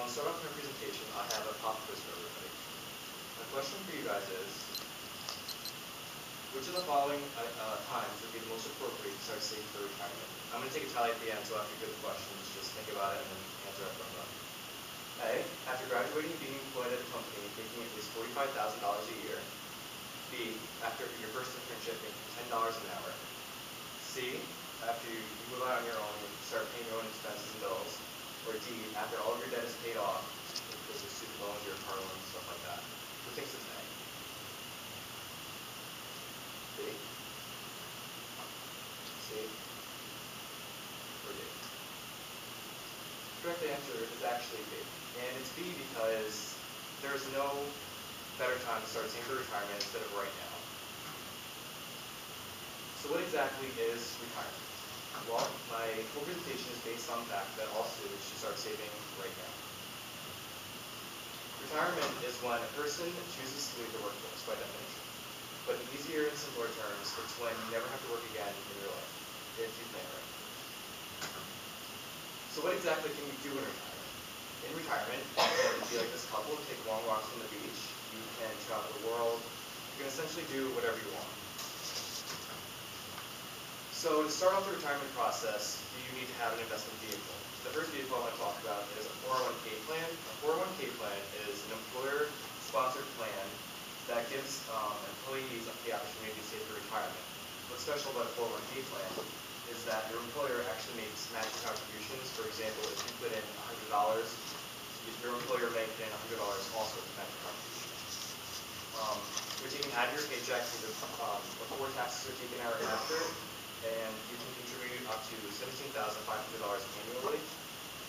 To start off my presentation, I have a pop quiz for everybody. My question for you guys is, which of the following times would be the most appropriate to start saving for retirement? I'm going to take a tally at the end, so after you get the questions, just think about it and then answer it from them. A, after graduating and being employed at a company making at least $45,000 a year. B, after your first internship making $10 an hour. C, after you move out on your own and start paying your own expenses and bills. Or D, after all of your debt is paid off, because your student loans, your car loans, stuff like that. Who thinks it's A? B? C? Or D? The correct answer is actually B. And it's B because there's no better time to start saving for retirement instead of right now. So what exactly is retirement? Well, my whole presentation is based on the fact that all students should start saving right now. Retirement is when a person chooses to leave the workforce, by definition. But in easier and simpler terms, it's when you never have to work again in your life, if you plan right. So what exactly can you do in retirement? In retirement, you can be like this couple, take long walks on the beach, you can travel the world, you can essentially do whatever you want. So to start off the retirement process, you need to have an investment vehicle. The first vehicle I want to talk about is a 401k plan. A 401k plan is an employer-sponsored plan that gives employees the opportunity to save for retirement. What's special about a 401k plan is that your employer actually makes matching contributions. For example, if you put in $100, your employer may put in $100 also as matching contribution. Which you can add your paycheck before taxes are taken out or after. And you can contribute up to $17,500 annually.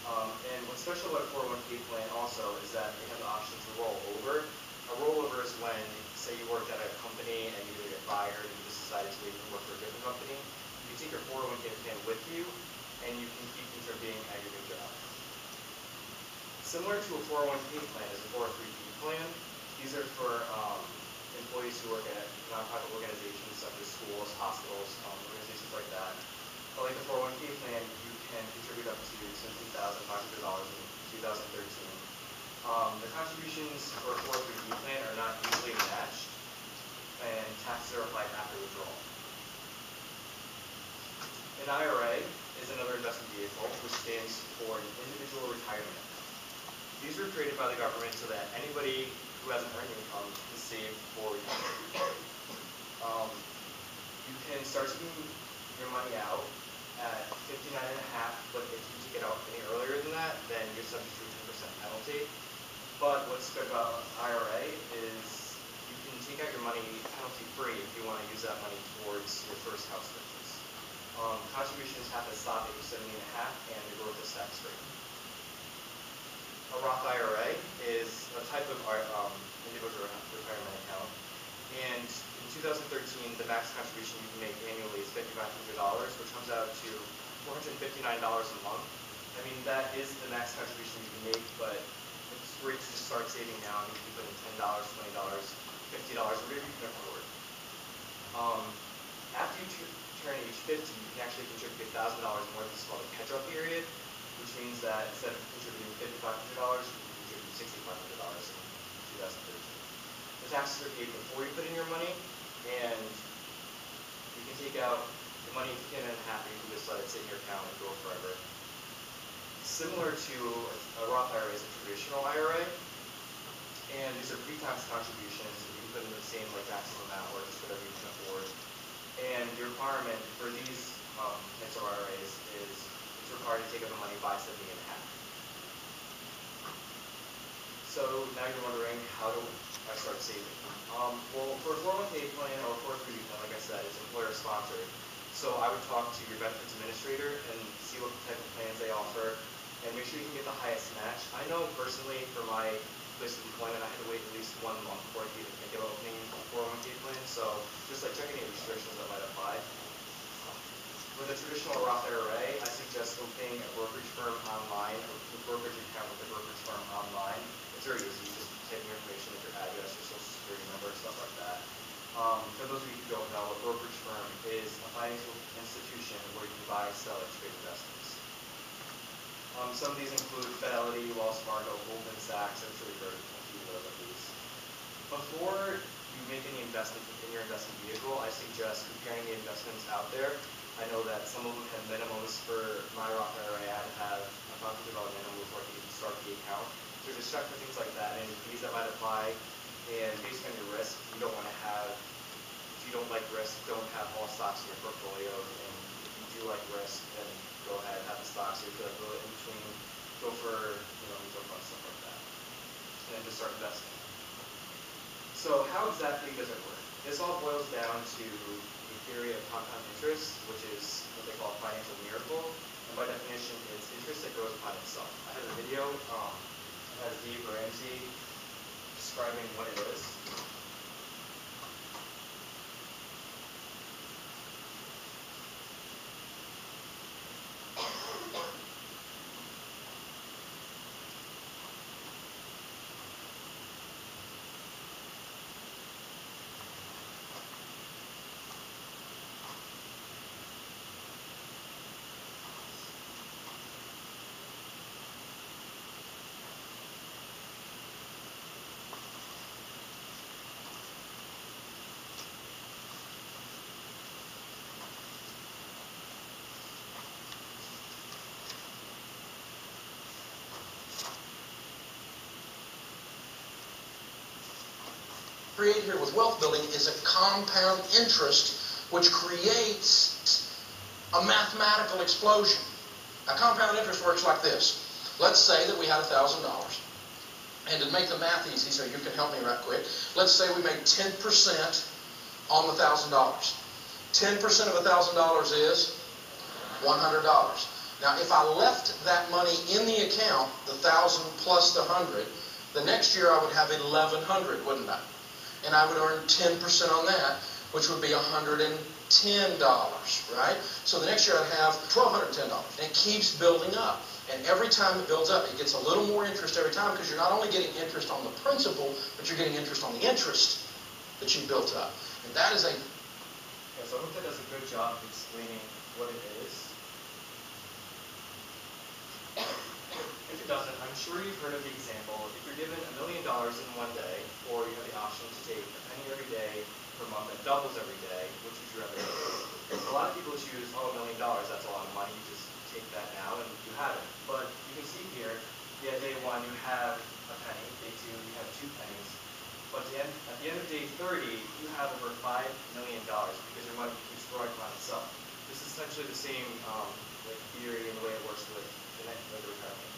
And what's special about a 401k plan also is that they have the option to roll over. A rollover is when, say you worked at a company and you either get fired and you just decided to leave and work for a different company. You take your 401k plan with you and you can keep contributing at your new job. Similar to a 401k plan is a 403b plan. These are for employees who work at nonprofit organizations such as schools, hospitals, organizations like that. But like the 401k plan, you can contribute up to $17,500 in 2013. The contributions for a 403b plan are not usually matched, and taxes are applied after withdrawal. An IRA is another investment vehicle, which stands for an individual retirement account. These were created by the government so that anybody who hasn't earned income can save for retirement. You can start taking your money out at 59.5, but if you take it out any earlier than that, then you're subject to a 10% penalty. But what's good about IRA is you can take out your money penalty-free if you want to use that money towards your first house purchase. Contributions have to stop at 70.5, and the growth is tax-free. A Roth IRA is a type of individual retirement account, and in 2013, the max contribution you can make annually is $5,500, which comes out to $459 a month. I mean, that is the max contribution you can make, but it's great to just start saving now. I mean, you can put in $10, $20, $50, whatever you can afford. After you turn age 50, you can actually contribute $1,000 more. This is called a catch-up period, which means that instead of contributing $5,500, you can contribute $6,500 in 2013. The taxes are paid before you put in your money, and you can take out the money in and half, you can just let it sit in your account and grow forever. Similar to a Roth IRA is a traditional IRA, and these are pre-tax contributions. You can put in the same taxable amount or just whatever you can afford. And the requirement for these types of IRAs is it's required to take out the money by 70.5. So now you're wondering, how do I start saving? Well, for a 401k plan or a 403b plan, like I said, it's employer-sponsored. So I would talk to your benefits administrator and see what type of plans they offer, and make sure you can get the highest match. I know personally, for my place of employment, I had to wait at least 1 month before I could even think about opening a 401k plan. So just check any restrictions that might apply. With a traditional Roth IRA, I suggest opening a brokerage firm online, or a brokerage account with a brokerage firm online. It's very easy. You just type in your information, like your address, your social security number, stuff like that. For those of you who don't know, a brokerage firm is a financial institution where you can buy, sell, and trade investments. Some of these include Fidelity, Wells Fargo, Goldman Sachs. I'm sure you've heard a few of these. Before you make any investment in your investment vehicle, I suggest comparing the investments out there. I know that some of them have minimums. For my Roth IRA, I had to have a $500 minimum before I could even start the account. So just check for things like that and fees that might apply. And based on your risk, you don't want to have, if you don't like risk, don't have all stocks in your portfolio. And if you do like risk, then go ahead, have the stocks. Or if you like go in between, go for mutual funds, stuff like that. And then just start investing. So how exactly does it work? This all boils down to the theory of compound interest, which is what they call a financial miracle. And by definition, it's interest that grows upon itself. I have a video that has Dave Ramsey describing what it is. Create here with wealth building is a compound interest which creates a mathematical explosion. A compound interest works like this. Let's say that we had $1,000. And to make the math easy, so you can help me right quick, let's say we made 10% on the $1,000. 10% of $1,000 is $100. Now, if I left that money in the account, the 1,000 plus the 100, the next year I would have 1,100, wouldn't I? And I would earn 10% on that, which would be $110, right? So the next year I'd have $1,210. And it keeps building up. And every time it builds up, it gets a little more interest every time, because you're not only getting interest on the principal, but you're getting interest on the interest that you built up. And that is a... Yeah, so I hope that does a good job of explaining what it is. If it doesn't, I'm sure you've heard of the example. If you're given $1 million in one day, or you have the option to take a penny every day per month that doubles every day, which would you rather do? A lot of people choose, $1 million, that's a lot of money, you just take that now and you have it. But you can see here, yeah, day one you have a penny, day two you have 2 pennies. But at the end of day 30, you have over $5 million because your money keeps growing upon itself. This is essentially the same theory and the way it works with the retirement.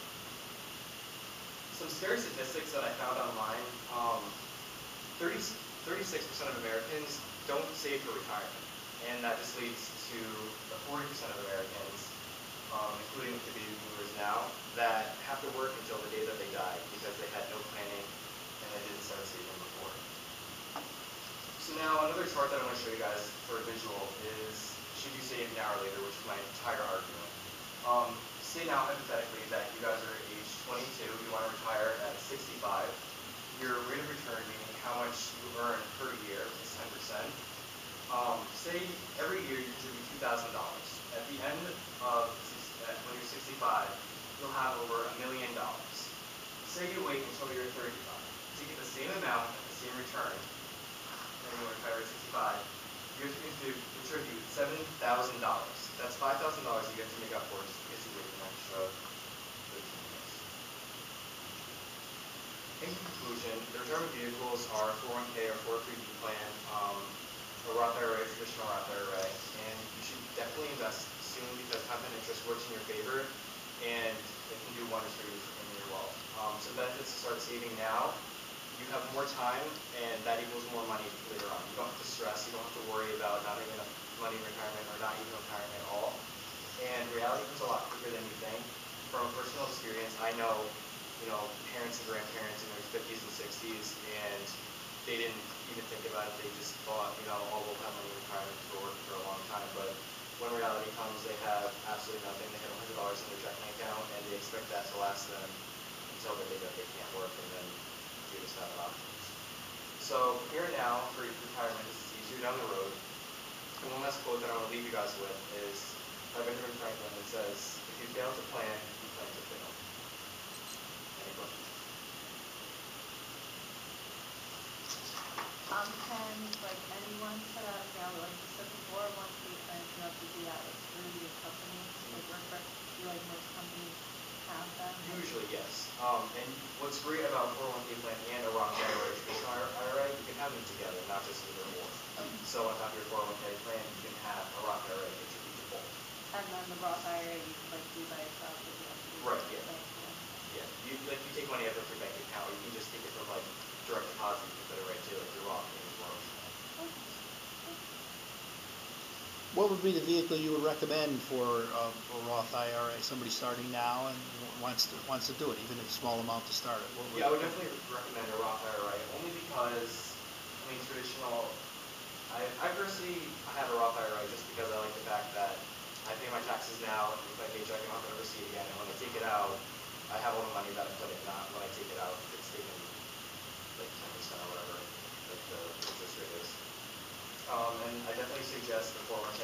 Some scary statistics that I found online, 36% of Americans don't save for retirement. And that just leads to the 40% of Americans, including the baby boomers now, that have to work until the day that they die because they had no planning and they didn't start saving before. So now another chart that I want to show you guys for a visual is, should you save now or later, which is my entire argument. Say now hypothetically that you guys are age 22, you want to retire at 65. Your rate of return, meaning how much you earn per year, is 10%. Say every year you contribute $2,000. At the end of when you're 65, you'll have over $1 million. Say you wait until you're 35 to get the same amount at the same return, and you retire at 65. You have to contribute $7,000. That's $5,000 you get to make up for just because you wait an extra 13 years. In conclusion, the retirement vehicles are 401k or 403b plan, a Roth IRA, traditional Roth IRA, and you should definitely invest soon because compound interest works in your favor and it can do wonders for you in your wealth. Some benefits to start saving now. You have more time, and that equals more money later on. You don't have to stress. You don't have to worry about not having enough money in retirement or not even retiring at all. And reality comes a lot quicker than you think. From a personal experience, I know, parents and grandparents in their 50s and 60s, and they didn't even think about it. They just thought, we'll have money in retirement for a long time. But when reality comes, they have absolutely nothing. They have $100 in their checking account, and they expect that to last them until the day that they can't work, and then you just have options. So here now for retirement, this is easier down the road. And one last quote that I want to leave you guys with is by Benjamin Franklin. It says, if you fail to plan, you plans if they don't. Any questions? Can like anyone put out, like you said before, 401k plans, you have to do that like through your company, like work for, do like most companies have them? Usually, yes. And what's great about a 401k plan and a Roth IRA, traditional IRA, you can have them together, not just either or. So on top of your 401k plan, you can have a Roth IRA contribute to both. And then the Roth IRA you can like do by yourself if you have to do Right, it, yeah. like, Yeah, you take money out of your bank account, or you can just take it from like direct deposit, you can put it right to like your Roth and your Roth. What would be the vehicle you would recommend for a Roth IRA? Somebody starting now and wants to do it, even if a small amount to start it. Yeah, I would definitely recommend a Roth IRA, only because, I mean, traditional, I personally have a Roth IRA just because I like the fact that I pay my taxes now with my paycheck, I'm not going to ever see it again, and when I take it out, I have all the money that I put in, not when I take it out, it's taken like 10% or whatever, like the interest rate is. And I definitely suggest the 401k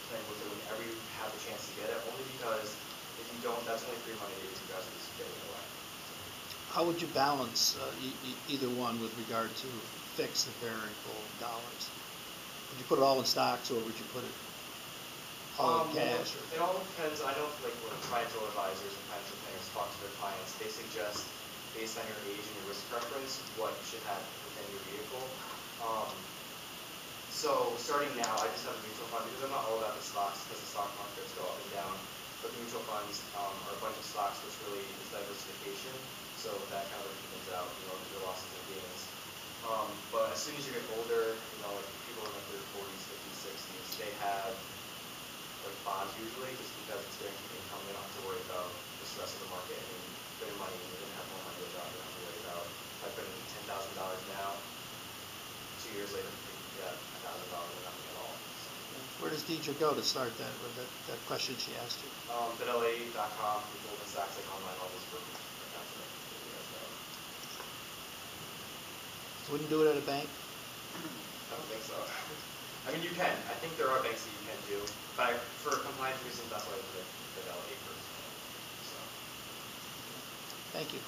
plan with it whenever you have the chance to get it, only because if you don't, that's only free money that you guys are just giving away. How would you balance either one with regard to fixed and variable dollars? Would you put it all in stocks, or would you put it all in cash? It all depends. I know like when financial advisors and financial planners talk to their clients, they suggest based on your age and your risk preference what you should have within your vehicle. So starting now, I just have a mutual fund because I'm not all about the stocks because the stock markets go up and down. But the mutual funds are a bunch of stocks, which really is diversification. So that kind of evens out, your losses and gains. But as soon as you get older, like people in like their 40s, 50s, 60s, they have like bonds usually, just because it's guaranteed income. They don't have to worry about the stress of the market. I mean, their money, they're gonna have more money to drop. They don't have to worry about. If I put in $10,000 now, 2 years later, you got $1,000 or nothing at all. Where does Deidre go to start that? Or that question she asked you? Fidelity.com, Goldman Sachs, like online, all those brokerage accounts that you guys know. Wouldn't do it at a bank? I don't think so. I mean, you can. I think there are banks that you can do, but for compliance reasons, that's why I put Fidelity personally. So. Thank you.